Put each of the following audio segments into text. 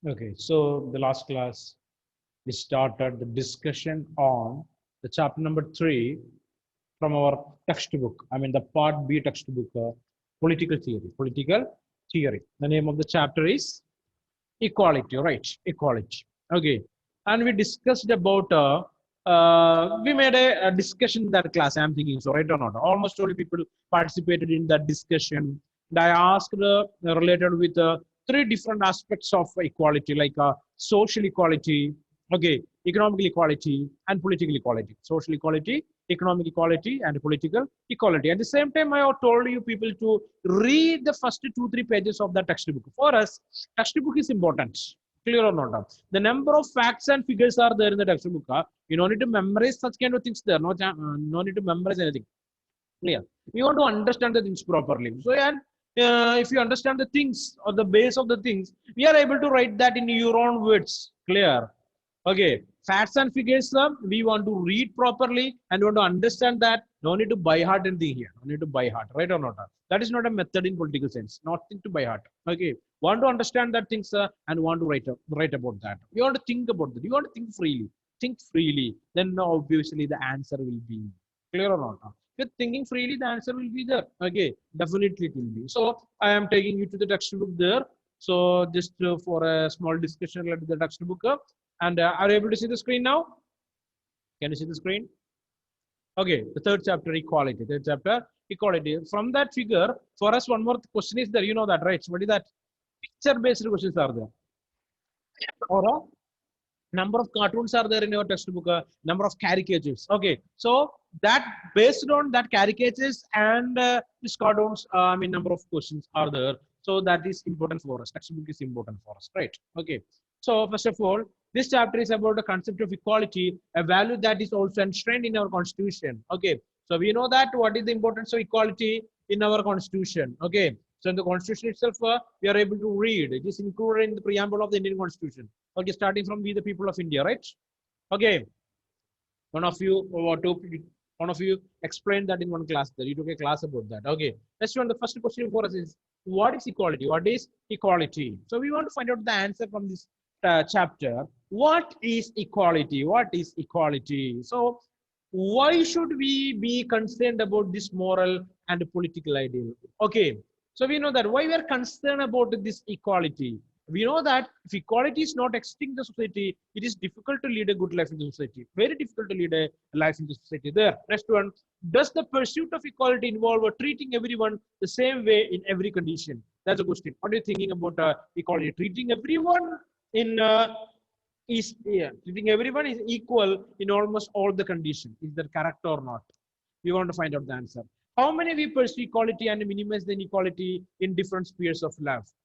Okay, so the last class we started the discussion on the chapter number 3 from our textbook. I mean the part B textbook, political theory. Political theory. The name of the chapter is equality, right? Equality. Okay, and we discussed about. We made a discussion in that class. I'm thinking so, right or not? Almost all people participated in that discussion. And I asked related with three different aspects of equality, like social equality, okay, economic equality, and political equality. Social equality, economic equality, and political equality. At the same time, I have told you people to read the first two, three pages of the textbook. For us, textbook is important. Clear or not? The number of facts and figures are there in the textbook. You don't need to memorize such kind of things there. No need to memorize anything. Clear. You want to understand the things properly. So, and if you understand the things or the base of the things, we are able to write that in your own words. Clear. Okay, facts and figures, we want to read properly and want to understand that. No need to buy heart anything here. No need to buy heart, right or not? That is not a method in political science. Nothing to buy heart. Okay, want to understand that things and want to write about that. You want to think about that. You want to think freely. Think freely. Then obviously the answer will be clear or not. If you're thinking freely, the answer will be there. Okay, definitely it will be. So I am taking you to the textbook there. So just for a small discussion related to the textbook. And are you able to see the screen now? Can you see the screen? Okay, the third chapter, equality. Third chapter, equality. From that figure, for us, one more question is there. You know that, right? What is that? Picture-based questions are there. Or a number of cartoons are there in your textbook, number of caricatures. Okay, so that based on that caricatures and these cartoons, I mean, number of questions are there. So that is important for us. Textbook is important for us, right? Okay. So first of all, this chapter is about the concept of equality, a value that is also enshrined in our constitution. Okay. So we know that what is the importance of equality in our constitution. Okay. So in the constitution itself, we are able to read. It is included in the preamble of the Indian Constitution. Okay, starting from we the people of India, right? Okay, one of you or two, one of you explained that in one class there. You took a class about that. Okay, next one, the first question for us is what is equality? What is equality? So we want to find out the answer from this chapter. What is equality? What is equality? So why should we be concerned about this moral and political ideal? Okay, so we know that why we are concerned about this equality. We know that if equality is not existing in the society, it is difficult to lead a good life in the society. Very difficult to lead a life in the society. There, next one. Does the pursuit of equality involve treating everyone the same way in every condition? That's a question. What are you thinking about equality? Treating everyone in is yeah, treating everyone is equal in almost all the conditions. Is that correct or not? We want to find out the answer. How many we pursue equality and minimize the inequality in different spheres of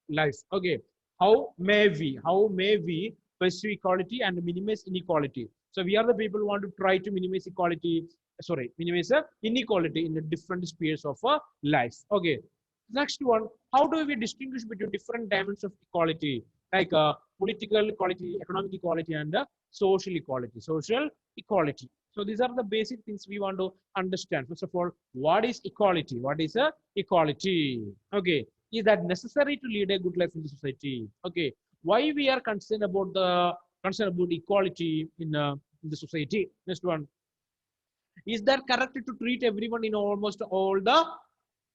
life? Okay. How may we pursue equality and minimize inequality? So we are the people who want to try to minimize equality. Sorry, minimize inequality in the different spheres of life. Okay. Next one, how do we distinguish between different dimensions of equality, like political equality, economic equality, and social equality? Social equality. So these are the basic things we want to understand. First of all, what is equality? What is equality? Okay, is that necessary to lead a good life in the society? Okay, why we are concerned about equality in the society? Next one, is that correct to treat everyone in almost all the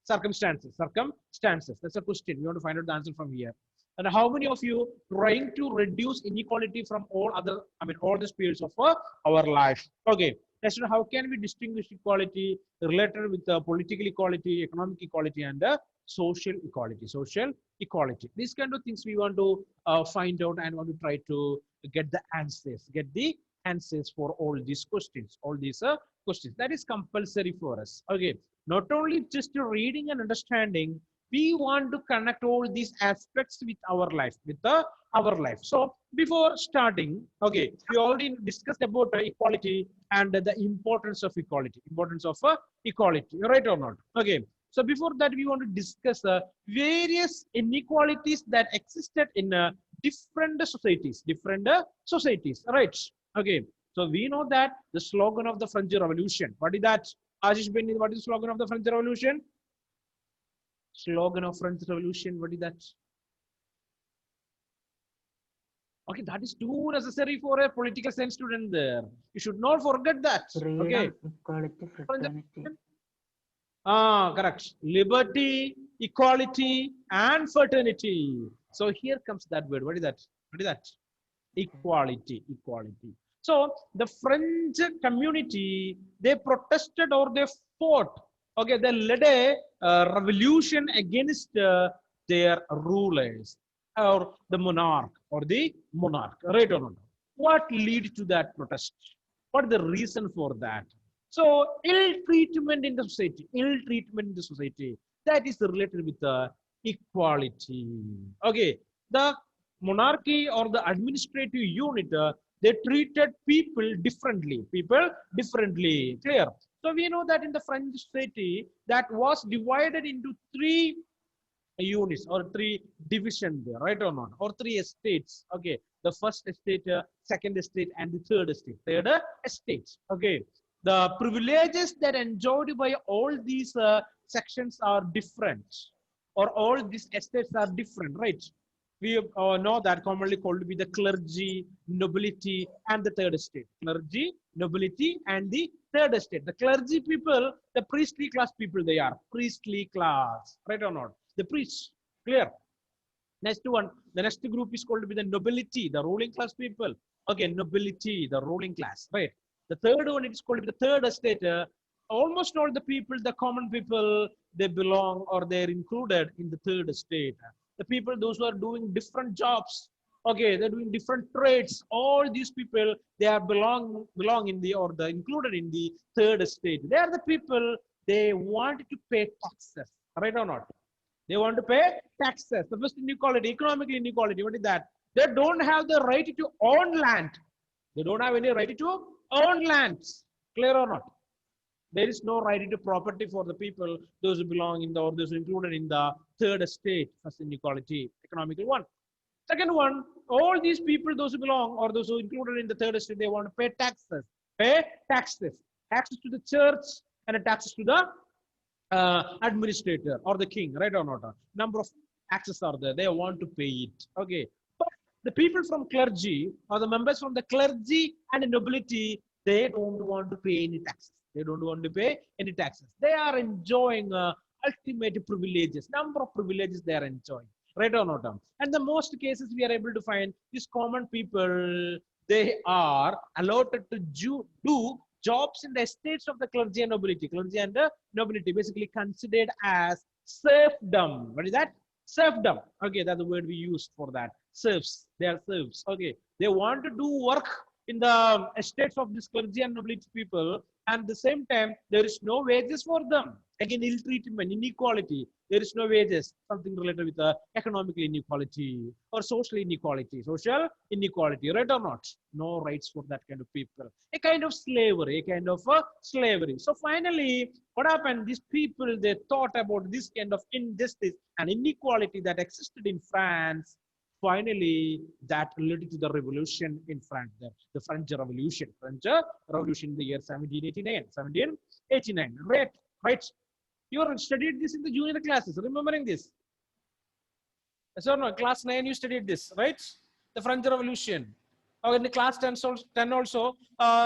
circumstances? That's a question. We want to find out the answer from here. And how many of you trying to reduce inequality from all the spheres of our life? Okay. Next, how can we distinguish equality related with political equality, economic equality, and social equality? Social equality. These kind of things we want to find out and want to try to get the answers. Get the answers for all these questions. All these questions. That is compulsory for us. Okay. Not only just reading and understanding, we want to connect all these aspects with our life, So before starting, okay, we already discussed about equality and the importance of equality, right or not? Okay. So before that, we want to discuss various inequalities that existed in different societies, right? Okay. So we know that the slogan of the French Revolution. What is that? Ashish Benny, what is the slogan of the French Revolution? Slogan of French Revolution, what is that? Okay, that is too necessary for a political science student there. You should not forget that. Okay. Freedom, equality, fraternity. Correct. Liberty, equality, and fraternity. So here comes that word. What is that? What is that? Okay. Equality. Equality. So the French community, they protested or they fought. Okay, they led a revolution against their rulers or the monarch or the monarch. Right or not? What lead to that protest? What is the reason for that? So ill treatment in the society, ill treatment in the society, that is related with the equality. Okay, the monarchy or the administrative unit, they treated people differently. Clear? So we know that in the French society, that was divided into three units or three divisions there, right or not? Or three estates. Okay, the first estate, second estate, and the third estate. Third estate. Okay, the privileges that enjoyed by all these sections are different, or all these estates are different, right? We know that commonly called to be the clergy, nobility, and the third estate. Clergy, nobility, and the third estate. The clergy people, the priestly class people, they are priestly class, right or not? The priests, clear? Next one, the next group is called to be the nobility, the ruling class people. Okay, nobility, the ruling class, right? The third one, it is called to be the third estate. Almost all the people, the common people, they belong or they're included in the third estate. The people, those who are doing different jobs, okay, they're doing different trades. All these people, they are belong in the or the included in the third estate. They are the people they want to pay taxes, right or not? They want to pay taxes. The first inequality, economic inequality. What is that? They don't have the right to own land. They don't have any right to own lands. Clear or not? There is no right to property for the people, those who belong in the or those who included in the third estate. First inequality, economical one. Second one, all these people, those who belong or those who included in the third estate, they want to pay taxes. Pay taxes. Taxes to the church and taxes to the administrator or the king, right or not? Number of taxes are there. They want to pay it. Okay. But the people from clergy or the members from the clergy and the nobility, they don't want to pay any taxes. They don't want to pay any taxes. They are enjoying ultimate privileges. Number of privileges they are enjoying. Right or not? And the most cases we are able to find these common people, they are allotted to do jobs in the estates of the clergy and nobility. Clergy and the nobility basically considered as serfdom. What is that? Serfdom. Okay, that's the word we use for that. Serfs. They are serfs. Okay, they want to do work in the estates of this clergy and nobility people, and at the same time, there is no wages for them. Again, ill treatment, inequality. There is no wages. Something related with economical inequality or social inequality. Social inequality, right or not? No rights for that kind of people. A kind of slavery, a kind of slavery. So finally, what happened? These people, they thought about this kind of injustice and inequality that existed in France. Finally, that led to the revolution in France, the French Revolution. French Revolution in the year 1789. 1789. Right, right. You studied this in the junior classes, remembering this? Yes or no? Class 9, you studied this, right? The French Revolution. Or in the class 10 also,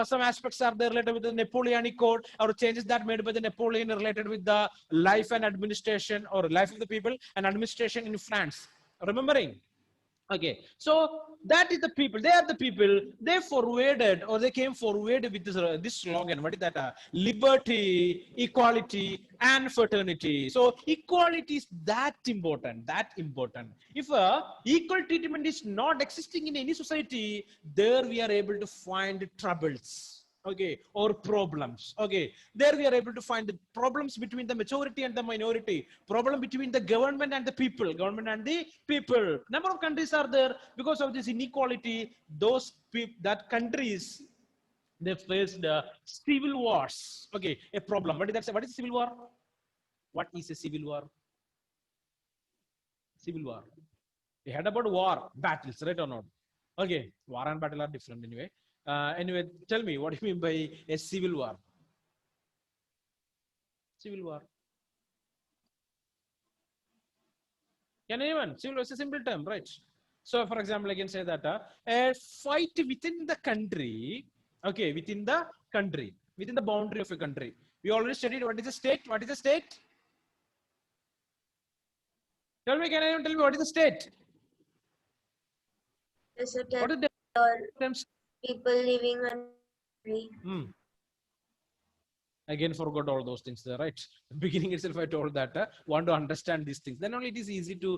some aspects are there related with the Napoleonic Code or changes that made by the Napoleon related with the life and administration or life of the people and administration in France. Remembering? Okay, so that is the people. They are the people. They forwarded or they came forward with this slogan. What is that? Liberty, equality, and fraternity. So equality is that important. That important. If equal treatment is not existing in any society, there we are able to find troubles, okay, or problems. Okay, there we are able to find the problems between the majority and the minority, problem between the government and the people, government and the people. Number of countries are there because of this inequality. Those that countries, they faced civil wars. Okay, a problem. What is that? What is civil war? What is a civil war? Civil war. We heard about war, battles, right or not? Okay, war and battle are different anyway. Anyway, tell me, what do you mean by a civil war? Civil war. Can anyone? Civil war is a simple term, right? So, for example, I can say that a fight within the country, okay, within the country, within the boundary of a country. We already studied what is a state. What is a state? Tell me, can anyone tell me what is a state? There's a What is the or terms? people living on country. Again, forgot all those things there, right? Beginning itself, I told that want to understand these things. Then only it is easy to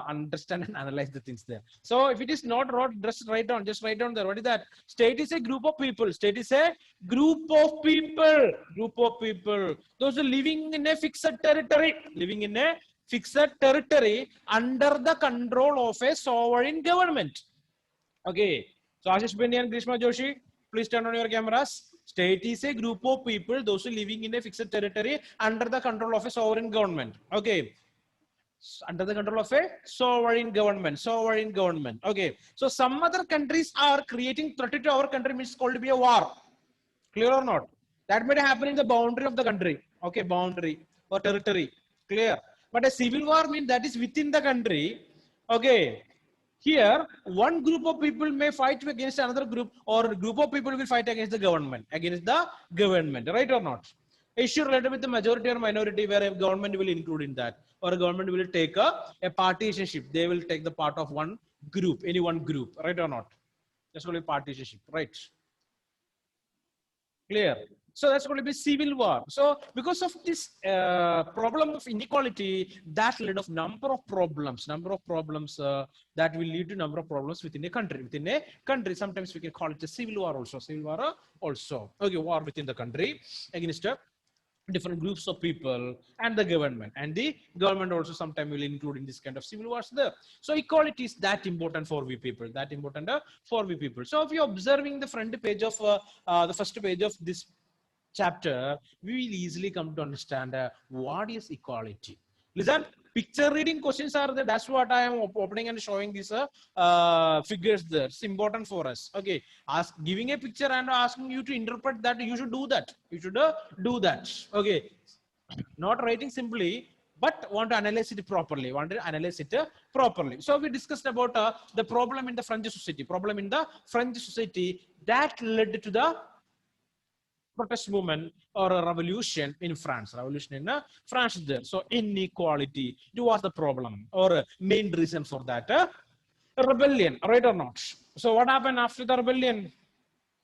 understand and analyze the things there. So if it is not wrote, just write down. Just write down there. What is that? State is a group of people. State is a group of people. Group of people. Those are living in a fixed territory. Living in a fixed territory under the control of a sovereign government. Okay. So Ashish Bendy and Grishma Joshi, please turn on your cameras. State is a group of people, those who living in a fixed territory under the control of a sovereign government. Okay. Under the control of a sovereign government. Sovereign government. Okay. So some other countries are creating threat to our country, which is called to be a war. Clear or not? That may happen in the boundary of the country. Okay, boundary or territory. Clear. But a civil war means that is within the country. Okay. Here, one group of people may fight against another group, or a group of people will fight against the government. Against the government, right or not? Issue related with the majority or minority, where a government will include in that, or a government will take a partisanship. They will take the part of one group, any one group, right or not? That's only partisanship, right? Clear. So that's going to be civil war. So because of this problem of inequality, that led of number of problems that will lead to number of problems within a country. Within a country, sometimes we can call it a civil war also. Civil war also. Okay, war within the country against different groups of people and the government also sometimes will include in this kind of civil wars there. So equality is that important for we people, that important for we people. So if you're observing the front page of the first page of this chapter, we will easily come to understand what is equality. Listen, picture reading questions are there. That's what I am opening and showing these figures there. It's important for us. Okay, giving a picture and asking you to interpret that. You should do that. You should do that. Okay, not writing simply, but want to analyze it properly. Want to analyze it properly. So we discussed about the problem in the French society. Problem in the French society that led to the protest movement or a revolution in France. Revolution in France there. So inequality, it was the problem or main reason for that. Rebellion, right or not? So what happened after the rebellion?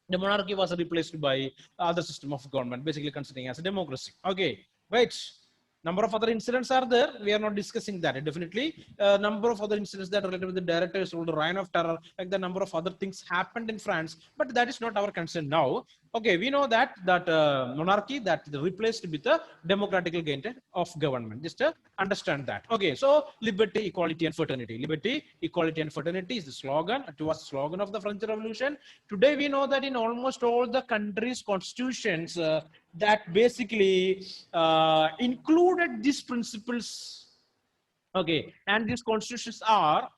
The monarchy was replaced by other system of government, basically considering as a democracy. Okay, right. Number of other incidents are there. We are not discussing that. Definitely, number of other incidents that are related with the directors rule, the reign of terror, like the number of other things happened in France. But that is not our concern now. Okay, we know that monarchy that replaced with a democratical gain of government. Just understand that. Okay, so liberty, equality, and fraternity. Liberty, equality, and fraternity is the slogan. It was the slogan of the French Revolution. Today, we know that in almost all the countries' constitutions, that basically included these principles. Okay, and these constitutions are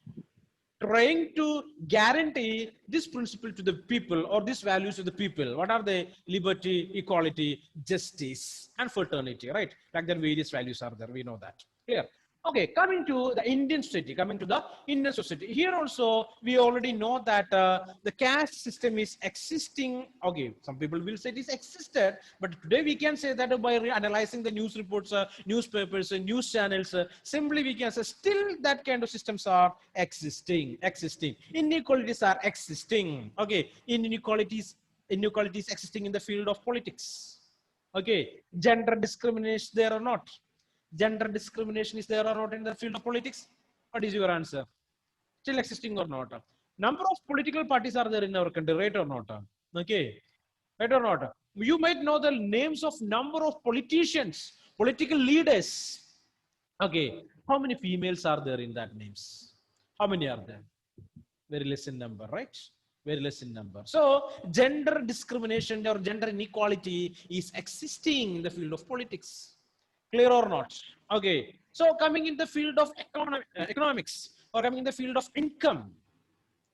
trying to guarantee this principle to the people or these values to the people. What are they? Liberty, equality, justice, and fraternity, right? Like the various values are there. We know that. Clear? Okay, coming to the Indian society, here also we already know that the caste system is existing. Okay, some people will say it is existed, but today we can say that by analyzing the news reports, newspapers, news channels, simply we can say still that kind of systems are existing. Inequalities are existing. Okay, inequalities existing in the field of politics. Okay, gender discrimination there or not? Gender discrimination is there or not in the field of politics? What is your answer? Still existing or not? Number of political parties are there in our country, right or not? Okay, right or not? You might know the names of number of politicians, political leaders. Okay, how many females are there in that names? How many are there? Very less in number, right? Very less in number. So gender discrimination or gender inequality is existing in the field of politics. Clear or not? Okay. So coming in the field of economics or coming in the field of income.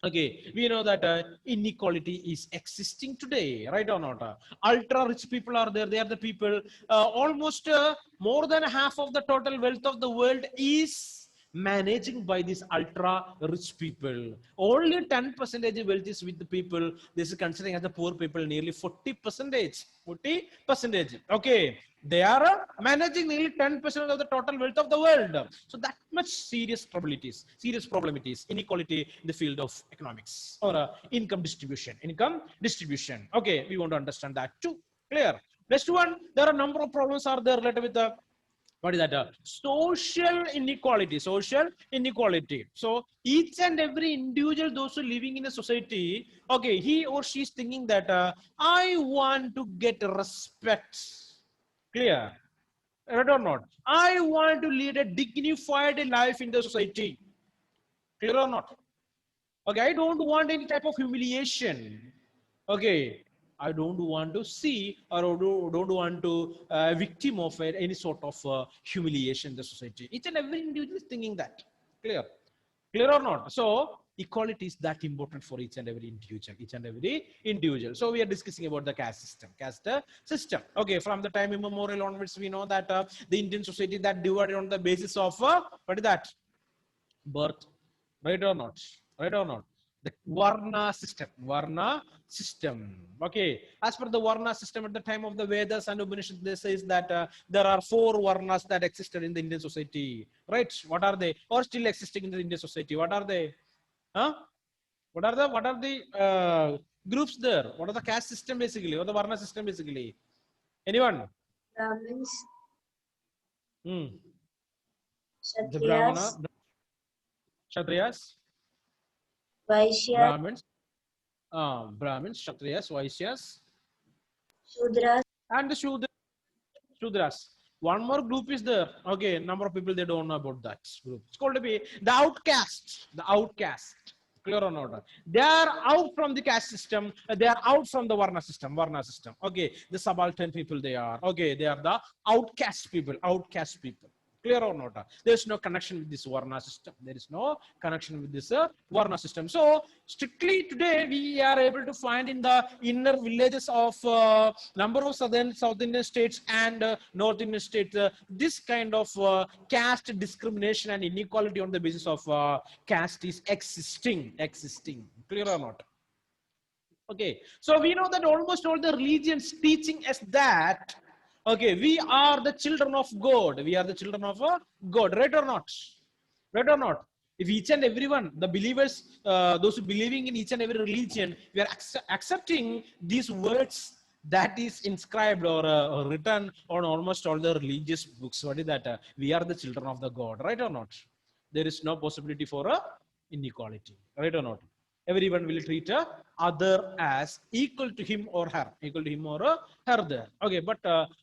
Okay, we know that inequality is existing today, right or not? Ultra rich people are there. They are the people, almost more than half of the total wealth of the world is managing by these ultra rich people. Only 10% wealth is with the people. This is considering as the poor people nearly 40%. 40%. Okay. They are managing nearly 10% of the total wealth of the world. So that much serious trouble it is. Serious problem it is. Inequality in the field of economics or income distribution. Income distribution. Okay. We want to understand that too. Clear. Next one, there are a number of problems are there related with the what is that social inequality. Social inequality. So each and every individual, those who living in a society, okay, he or she is thinking that I want to get respect. Clear? Right or not? I want to lead a dignified life in the society. Clear or not? Okay, I don't want any type of humiliation. Okay, I don't want to see or don't want to victim of any sort of humiliation in the society. Each and every individual is thinking that. Clear? Clear or not? So equality is that important for each and every individual. Each and every individual. So we are discussing about the caste system. Caste system. Okay, from the time immemorial onwards, we know that the Indian society that divided on the basis of what is that? Birth, right or not? Right or not? The Varna system. Okay, as per the Varna system at the time of the Vedas and Upanishads, they says that there are 4 Varnas that existed in the Indian society. Right? What are they? Or still existing in the Indian society? What are they? Huh? What are the groups there? What are the caste system basically? Or the Varna system basically? Anyone? Brahmins, Hmm. The Kshatriyas, Brahmana, Kshatriyas, Vaishyas, Brahmins, Brahmins, Kshatriyas, Vaishyas, Shudras, and the Shudras. One more group is there. Okay, number of people they don't know about that group. It's called to be the outcast. The outcast. Clear or not? They are out from the caste system. They are out from the Varna system. Varna system. Okay, the subaltern people they are. Okay, they are the outcast people. Outcast people. Clear or not? There is no connection with this Varna system. There is no connection with this Varna system. So strictly today we are able to find in the inner villages of number of South Indian states and North Indian states this kind of caste discrimination and inequality on the basis of caste is existing. Clear or not? Okay, so we know that almost all the religions teaching us that, okay, we are the children of God. We are the children of God, right or not? Right or not? If each and everyone, the believers, those who believing in each and every religion, we are accepting these words that is inscribed or written on almost all the religious books. What is that? We are the children of the God, right or not? There is no possibility for a inequality, right or not? Everyone will treat a other as equal to him or her, equal to him or her there. Okay, but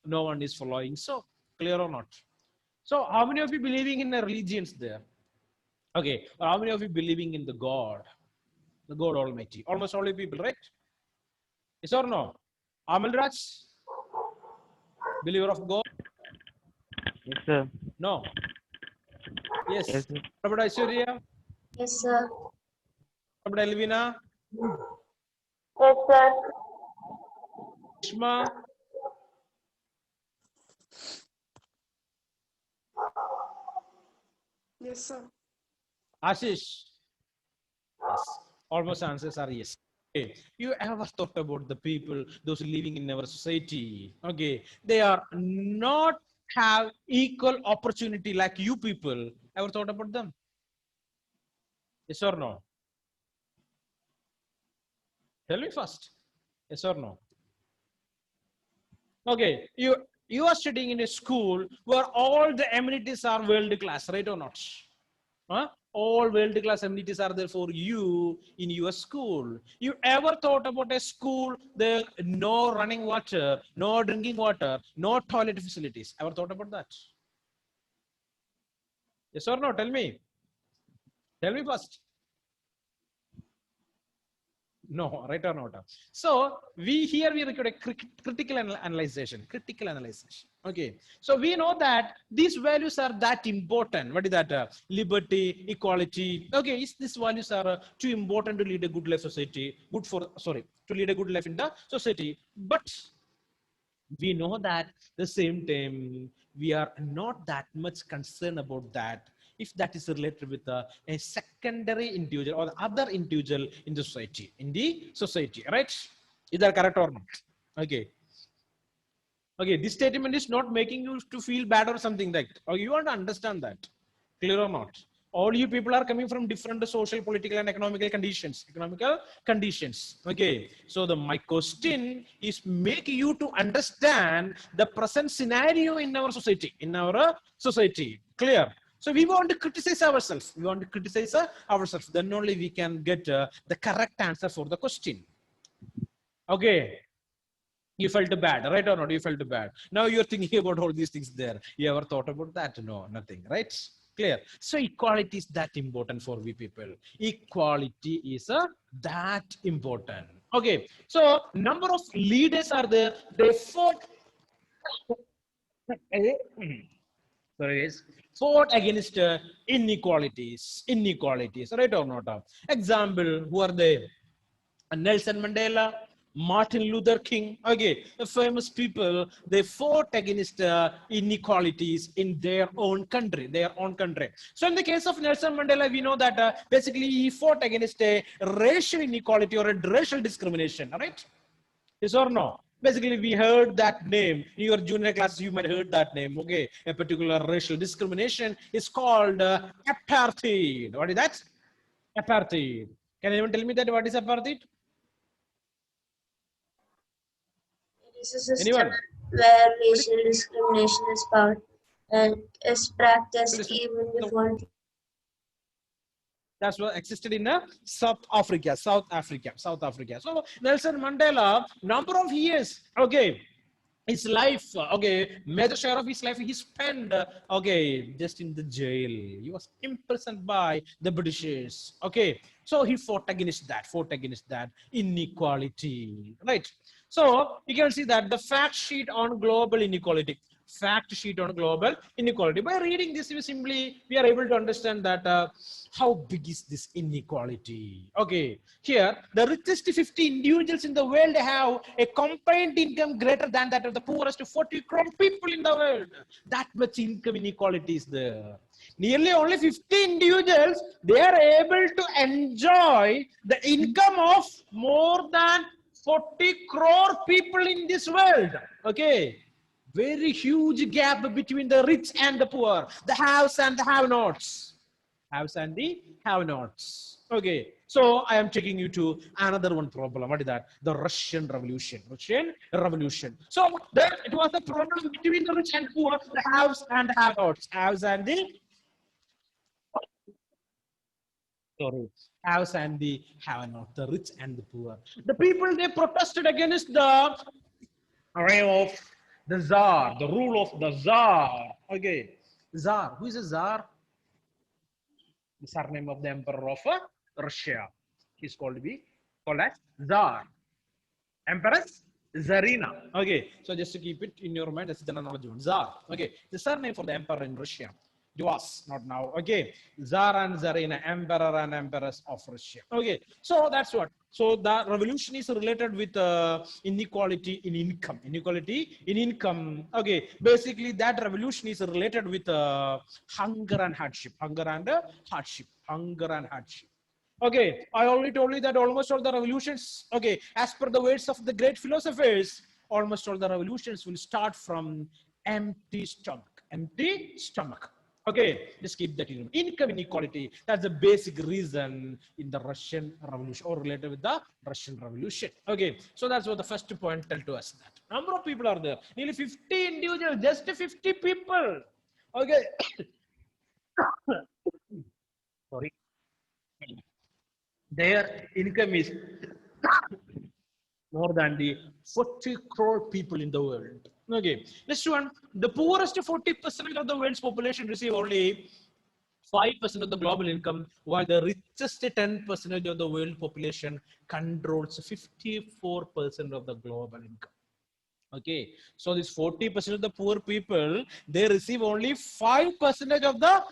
no one is following. So clear or not? So how many of you believing in the religions there? Okay, how many of you believing in the God, the God Almighty? Almost all you people, right? Yes or no? Amal Raj, believer of God? Yes, sir. No. Yes, Yes. sir. What about Aishwarya? yes, sir. What about Elvina? Yes, sir. Ishma? Yes, sir. Ashish? Yes. Almost answers are yes. Okay. You ever thought about the people, those living in our society? Okay. They are not have equal opportunity like you people. Ever thought about them? Yes or no? Tell me first. Yes or no? Okay. You are studying in a school where all the amenities are world class, right or not? Huh? All world class amenities are there for you in your school. You ever thought about a school there no running water, no drinking water, no toilet facilities? Ever thought about that? Yes or no? Tell me. Tell me first. No, right or not? So we record a critical analyzation. Critical analyzation. Okay. So we know that these values are that important. What is that? Liberty, equality. Okay, these values are too important to lead a good life society. To lead a good life in the society. But we know that the same time we are not that much concerned about that if that is related with a secondary individual or the other individual in the society, right? Is that correct or not? Okay. Okay, this statement is not making you to feel bad or something like that. Or you want to understand that. Clear or not? All you people are coming from different social, political, and economical conditions. Okay. So my question is make you to understand the present scenario in our society. Clear? So we want to criticize ourselves. Then only we can get the correct answer for the question. Okay. You felt bad, right or not? You felt bad. Now you're thinking about all these things there. You ever thought about that? No, nothing, right? Clear. So equality is that important for we people. Equality is that important. Okay. So number of leaders are there. They fought. Sorry, guys. Fought against inequalities, right or not? Example, who are they? Nelson Mandela, Martin Luther King, okay, the famous people, they fought against inequalities in their own country, So in the case of Nelson Mandela, we know that basically he fought against a racial inequality or a racial discrimination, right? Yes or no? Basically, we heard that name. In your junior class, you might have heard that name. Okay, a particular racial discrimination is called apartheid. What is that? Apartheid. Can anyone tell me that what is apartheid? It is a system Anyone? where racial discrimination is part and is practiced even No, before. that's what existed in South Africa. So Nelson Mandela, number of years, okay, his life, okay, major share of his life he spent, okay, just in the jail. He was imprisoned by the Britishers. Okay, so he fought against that inequality, right? So you can see that the fact sheet on global inequality. By reading this, we are able to understand that how big is this inequality. Okay, here the richest 50 individuals in the world have a combined income greater than that of the poorest 40 crore people in the world. That much income inequality is there. Nearly only 50 individuals, they are able to enjoy the income of more than 40 crore people in this world. Okay, very huge gap between the rich and the poor, the haves and the have-nots. Okay, so I am taking you to another one problem. What is that? The Russian Revolution. So there it was a problem between the rich and poor, the haves and the have-nots. Haves and the have-not, the rich and the poor. The people, they protested against the reign of the Tsar, the rule of the Tsar. Okay, Tsar. Who is a Tsar? The surname of the emperor of Russia. He's called as Tsar. Empress Tsarina. Okay, so just to keep it in your mind, that's general knowledge. Tsar. Okay, the surname for the emperor in Russia. It was not now. Okay, Tsar and Tsarina, emperor and empress of Russia. Okay, so that's what. So the revolution is related with inequality in income. Okay, basically that revolution is related with hunger and hardship. Okay, I already told you that almost all the revolutions, okay, as per the words of the great philosophers, almost all the revolutions will start from empty stomach. Okay, just keep that in mind. Income inequality, that's the basic reason in the Russian Revolution or related with the Russian Revolution. Okay, so that's what the first point tell to us that. Number of people are there. Nearly 50 individuals, just 50 people. Okay. Sorry. Their income is more than the 40 crore people in the world. Okay, next one, the poorest 40% of the world's population receive only 5% of the global income, while the richest 10% of the world population controls 54% of the global income. Okay, so this 40% of the poor people, they receive only 5% of the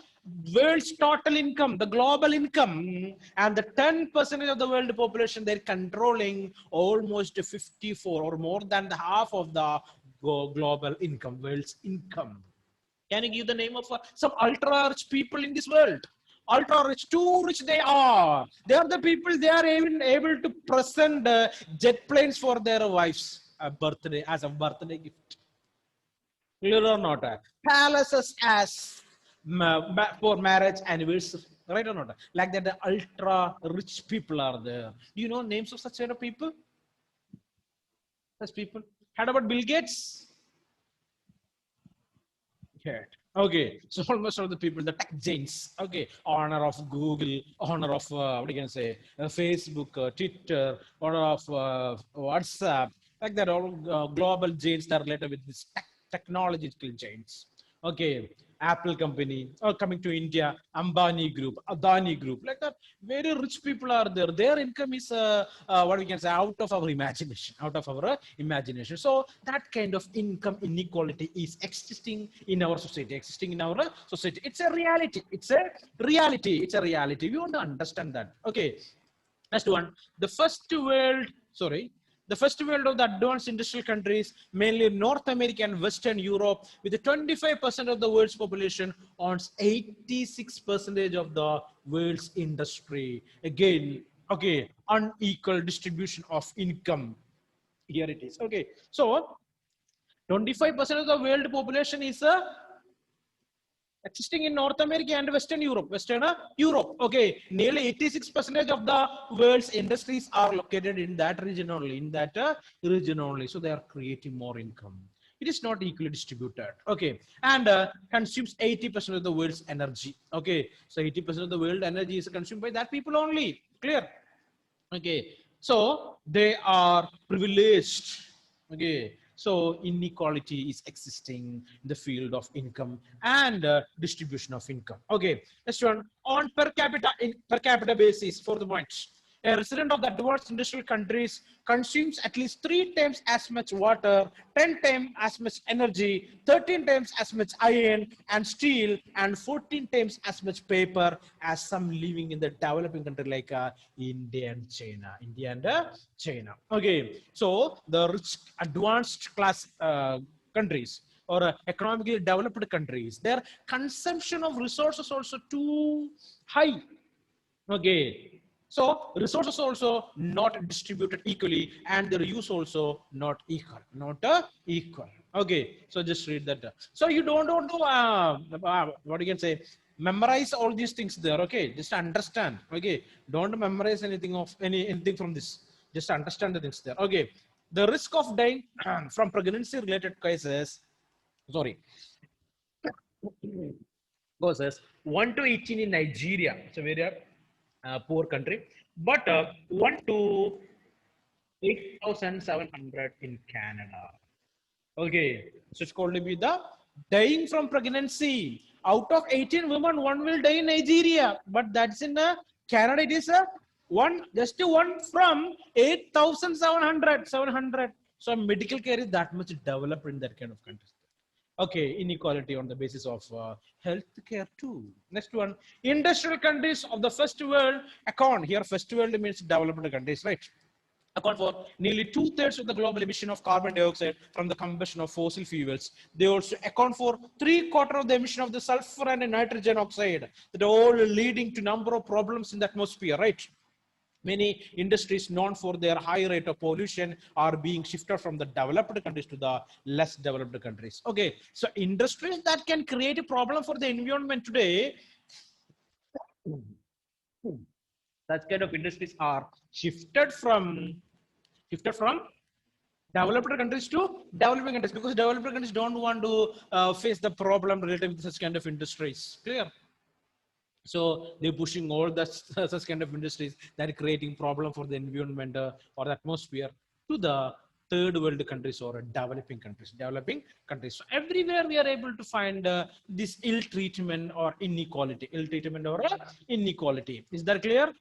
world's total income, the global income, and the 10% of the world population, they're controlling almost 54 or more than the half of the global income, world's income. Can you give the name of some ultra rich people in this world? Ultra rich, too rich they are. They are the people, they are even able to present jet planes for their wives' birthday as a birthday gift. Clear or not? Palaces as for marriage anniversary. Right or not? Like that, the ultra rich people are there. Do you know names of such kind of people? Such people. How about Bill Gates? Yeah. Okay, so almost all the people, the tech giants, okay, honor of Google, honor of what you can say, Facebook, Twitter, honor of WhatsApp, like that, all global giants that are related with this technological giants. Okay, Apple company, or coming to India, Ambani group, Adani group, like that. Very rich people are there. Their income is what we can say out of our imagination, out of our imagination. So that kind of income inequality is existing in our society, existing in our society. It's a reality. It's a reality. It's a reality. We want to understand that. Okay. Next one, the first world, sorry, the first world of the advanced industrial countries, mainly North America and Western Europe, with 25% of the world's population, owns 86% of the world's industry. Again, okay, unequal distribution of income. Here it is. Okay, so 25% of the world population is a existing in North America and Western Europe. Western Europe. Okay, nearly 86% of the world's industries are located in that region only. In that region only, so they are creating more income. It is not equally distributed. Okay, and consumes 80% of the world's energy. Okay, so 80% of the world energy is consumed by that people only. Clear? Okay, so they are privileged. Okay, so inequality is existing in the field of income and distribution of income. Okay, next one, on per capita basis for the points. A resident of the advanced industrial countries consumes at least 3 times as much water, 10 times as much energy, 13 times as much iron and steel, and 14 times as much paper as some living in the developing country like India and China. India and China. Okay, so the rich advanced class countries or economically developed countries, their consumption of resources also too high. Okay, so resources also not distributed equally, and their use also not equal, not equal. Okay, so just read that. So you don't want to what you can say, memorize all these things there. Okay, just understand. Okay, don't memorize anything of anything from this. Just understand the things there. Okay, the risk of dying from pregnancy related cases. Sorry, causes 1 to 18 in Nigeria. It's a very poor country, but 1 to 8,700 in Canada. Okay, so it's called to be the dying from pregnancy. Out of 18 women, one will die in Nigeria, but that's in Canada. It is a one, just one from 8,700, 700. So medical care is that much developed in that kind of countries. Okay, inequality on the basis of health care too. Next one, industrial countries of the first world account. Here, first world means developed countries, right? Account for nearly 2/3 of the global emission of carbon dioxide from the combustion of fossil fuels. They also account for 3/4 of the emission of the sulfur and nitrogen oxide, that are all leading to number of problems in the atmosphere, right? Many industries known for their high rate of pollution are being shifted from the developed countries to the less developed countries. Okay, so industries that can create a problem for the environment today, that kind of industries are shifted from developed countries to developing countries, because developed countries don't want to face the problem related with such kind of industries. Clear? So they're pushing all the such kind of industries that are creating problem for the environment or the atmosphere to the third world countries or developing countries. Developing countries. So everywhere we are able to find this ill treatment or inequality. Ill treatment or inequality. Is that clear?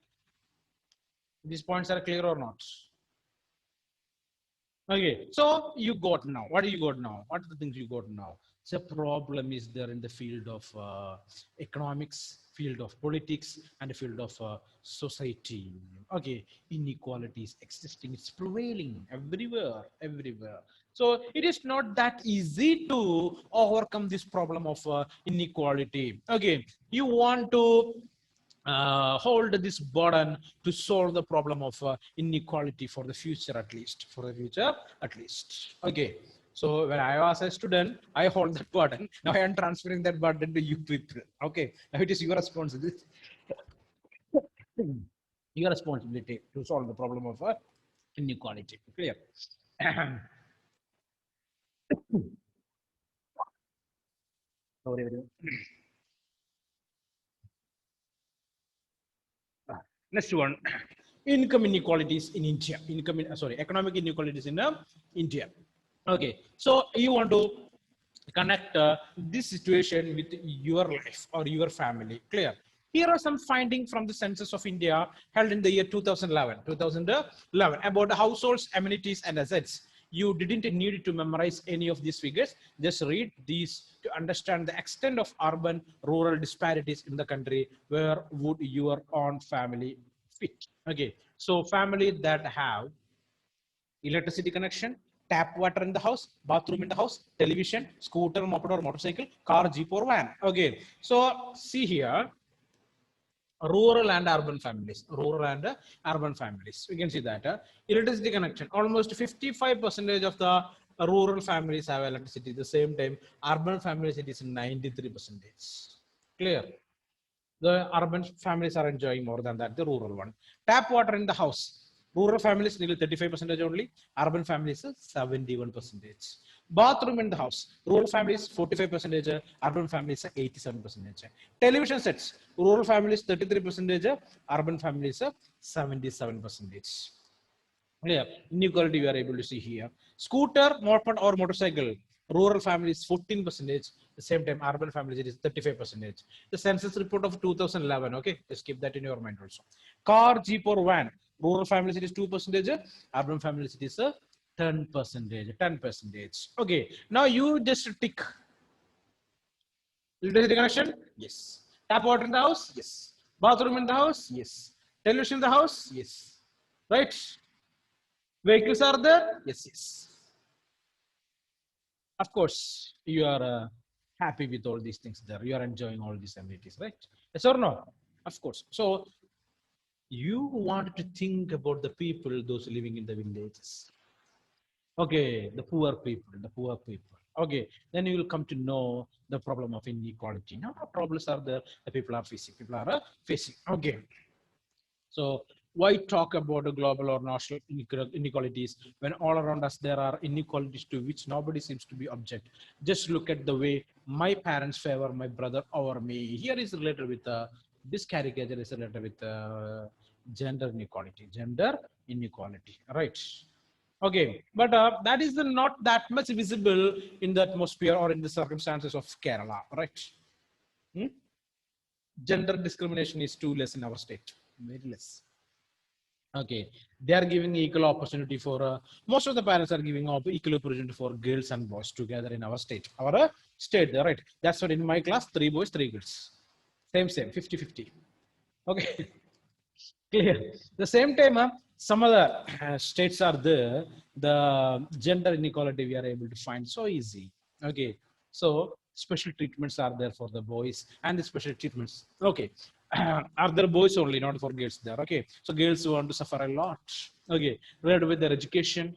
These points are clear or not? Okay, so you got now. What do you got now? What are the things you got now? So problem is there in the field of economics, field of politics, and the field of society. Okay, inequality is existing. It's prevailing everywhere, everywhere. So it is not that easy to overcome this problem of inequality. Okay, you want to hold this burden to solve the problem of inequality for the future, at least for the future at least. Okay, so when I was a student, I hold that burden. Now I am transferring that burden to you people. Okay, now it is your responsibility, your responsibility to solve the problem of inequality. Clear? Sorry, next one, income inequalities in India. Economic inequalities in India. Okay, so you want to connect this situation with your life or your family. Clear? Here are some findings from the Census of India held in the year 2011 about households, amenities, and assets. You didn't need to memorize any of these figures. Just read these to understand the extent of urban rural disparities in the country. Where would your own family fit? Okay, so family that have electricity connection, tap water in the house, bathroom in the house, television, scooter, moped or motorcycle, car, jeep or van. Okay, so see here, rural and urban families, we can see that electricity connection, almost 55% of the rural families have electricity. The same time, urban families, it is 93%. Clear? The urban families are enjoying more than that, the rural one. Tap water in the house, rural families nearly 35% only, urban families 71%. Bathroom in the house, rural families 45%, urban families 87%. Television sets, rural families 33%, urban families 77%. Yeah, inequality we are able to see here. Scooter, moped or motorcycle, rural families 14%. The same time, urban families it is 35%. The census report of 2011. Okay, just keep that in your mind also. Car, jeep or van, rural families it is 2%. Urban families it is 10%. 10%. Okay, now you just tick. Electricity connection? Yes. Tap water in the house? Yes. Bathroom in the house? Yes. Television in the house? Yes. Right? Vehicles are there? Yes, yes. Of course, you are happy with all these things there. You are enjoying all these amenities, right? Yes or no? Of course. So you want to think about the people, those living in the villages. Okay, the poor people, the poor people. Okay, then you will come to know the problem of inequality. Now, problems are there, the people are facing. People are facing. Okay. So why talk about a global or national inequalities when all around us there are inequalities to which nobody seems to be object? Just look at the way my parents favor my brother over me. Here is related with this caricature is related with gender inequality. Gender inequality, right? Okay, but that is not that much visible in the atmosphere or in the circumstances of Kerala, right? Hmm? Gender discrimination is too less in our state, very less. Okay, they are giving equal opportunity for most of the parents are giving equal opportunity for girls and boys together in our state. Our state, right? That's what in my class, 3 boys, 3 girls. Same, 50-50. Okay, clear. The same time, some other states are there. The gender inequality we are able to find so easy. Okay, so special treatments are there for the boys and the special treatments. Okay, are there boys only, not for girls there. Okay, so girls want to suffer a lot. Okay, related with their education,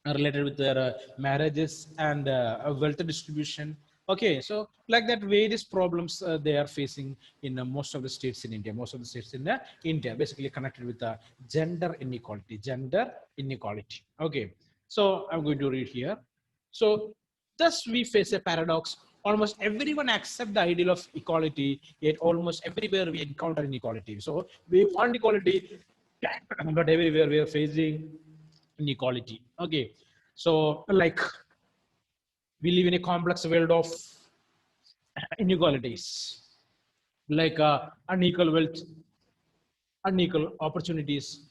related with their marriages and wealth distribution. Okay, so like that, various problems they are facing in most of the states in India. Most of the states in India, basically connected with the gender inequality. Gender inequality. Okay, so I'm going to read here. So thus we face a paradox. Almost everyone accept the ideal of equality, yet almost everywhere we encounter inequality. So we want equality, but everywhere we are facing inequality. Okay, so like we live in a complex world of inequalities, like unequal wealth, unequal opportunities,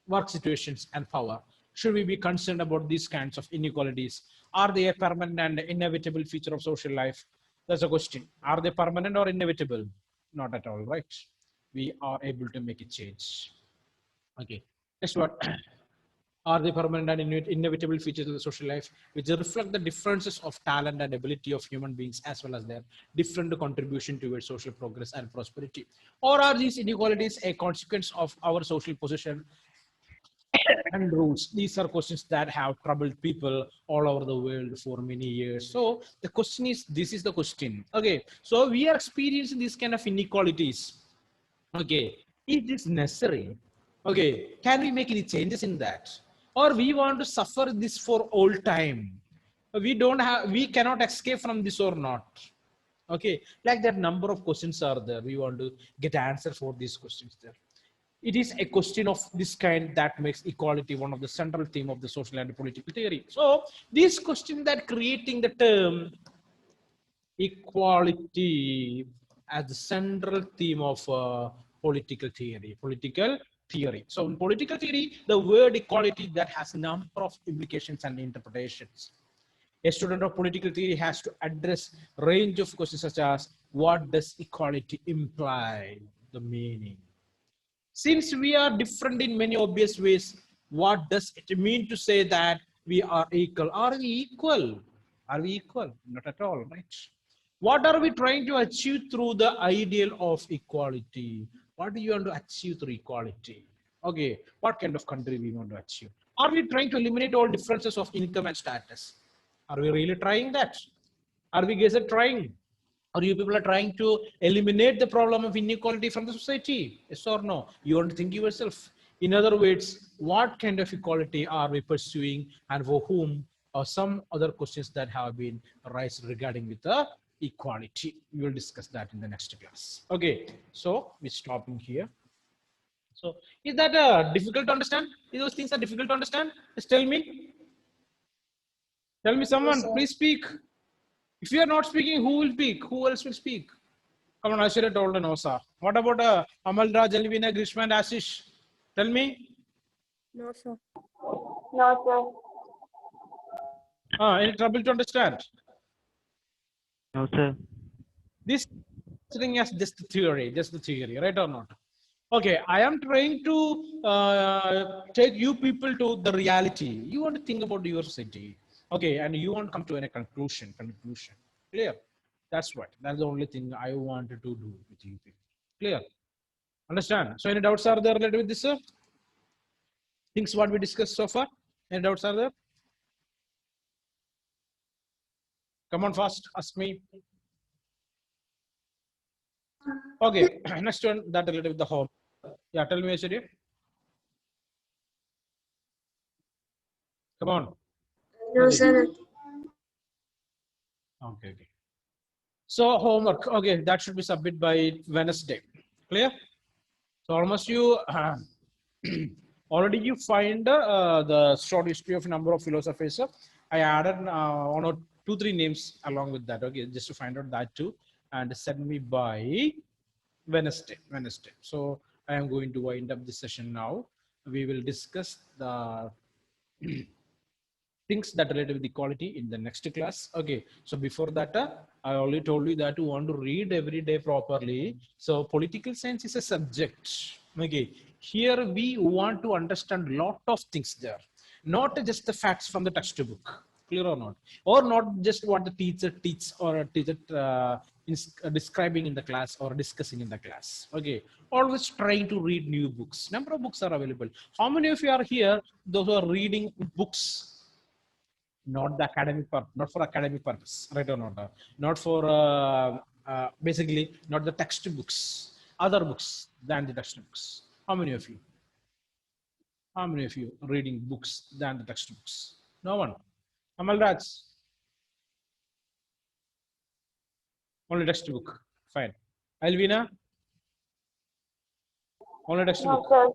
work situations, and power. Should we be concerned about these kinds of inequalities? Are they a permanent and inevitable feature of social life? That's a question. Are they permanent or inevitable? Not at all, right? We are able to make a change. Okay, next one. are the permanent and inevitable features of the social life, which reflect the differences of talent and ability of human beings, as well as their different contribution towards social progress and prosperity? Or are these inequalities a consequence of our social position and rules? These are questions that have troubled people all over the world for many years. So the question is, this is the question. Okay, so we are experiencing these kind of inequalities. Okay, is this necessary? Okay, can we make any changes in that? Or we want to suffer this for all time? We cannot escape from this or not? Okay, like that number of questions are there. We want to get answer for these questions there. It is a question of this kind that makes equality one of the central theme of the social and political theory. So this question that creating the term equality as the central theme of political theory. Political theory. So in political theory, the word equality that has a number of implications and interpretations. A student of political theory has to address range of questions such as what does equality imply, the meaning. Since we are different in many obvious ways, what does it mean to say that we are equal? Are we equal? Are we equal? Not at all, right? What are we trying to achieve through the ideal of equality? What do you want to achieve through equality? Okay, what kind of country we want to achieve? Are we trying to eliminate all differences of income and status? Are we really trying that? Are we guys trying? Or you people are trying to eliminate the problem of inequality from the society? Yes or no? You want to think yourself. In other words, what kind of equality are we pursuing and for whom? Or some other questions that have been raised regarding with the equality. We will discuss that in the next class. Okay, so we're stopping here. So is that difficult to understand? Is those things are difficult to understand? Just tell me. Tell me Yes, someone, sir. please speak. If you are not speaking, who will speak? Who else will speak? Come on, Ashira told no, sir. What about Amal Raj, Alvina, Grishma, and Ashish? Tell me. No, sir. No, sir. Any trouble to understand? No, sir. This thing is just the theory, right or not? Okay, I am trying to take you people to the reality. You want to think about your city. Okay, and you want to come to a conclusion. Clear? That's what. That's the only thing I wanted to do with you people. Clear? Understand? So any doubts are there related with this, sir? Things what we discussed so far? Any doubts are there? Come on fast, ask me. Okay, next one that related with the home. Yeah, tell me, Aishwarya. Come on. No, sir. Okay. So homework. Okay, that should be submitted by Wednesday. Clear? So almost you already you find the short history of a number of philosophers. I added one or two, three names along with that. Okay, just to find out that too, and send me by Wednesday. So I am going to wind up this session now. We will discuss the things that relate with equality in the next class. Okay, so before that, I already told you that you want to read every day properly. So political science is a subject. Okay, here we want to understand lot of things there, not just the facts from the textbook. Clear or not? Or not just what the teacher teaches or a teacher is describing in the class or discussing in the class. Okay, always trying to read new books. Number of books are available. How many of you are here? Those who are reading books, not the academic purpose, not for academic purpose, right or not? Not for basically not the textbooks, other books than the textbooks. How many of you? How many of you reading books than the textbooks? No one. Amal Raj, only textbook. Fine. Alvina, only textbook. No, sir.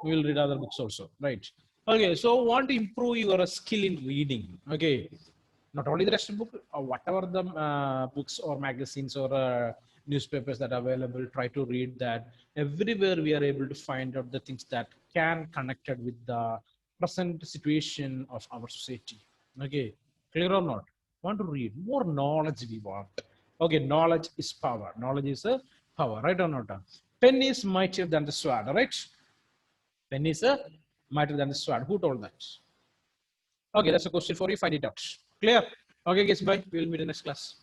We will read other books also, right? Okay, so want to improve your skill in reading. Okay, not only the textbook or whatever the books or magazines or newspapers that are available, try to read that. Everywhere we are able to find out the things that can connected with the present situation of our society. Okay, clear or not? Want to read more knowledge we want. Okay, knowledge is power. Knowledge is a power, right or not? Pen is mightier than the sword, right? Pen is a Matter than the sword. Who told that? Okay, that's a question for you. Find it out. Clear? Okay, guys, bye. We will meet in the next class.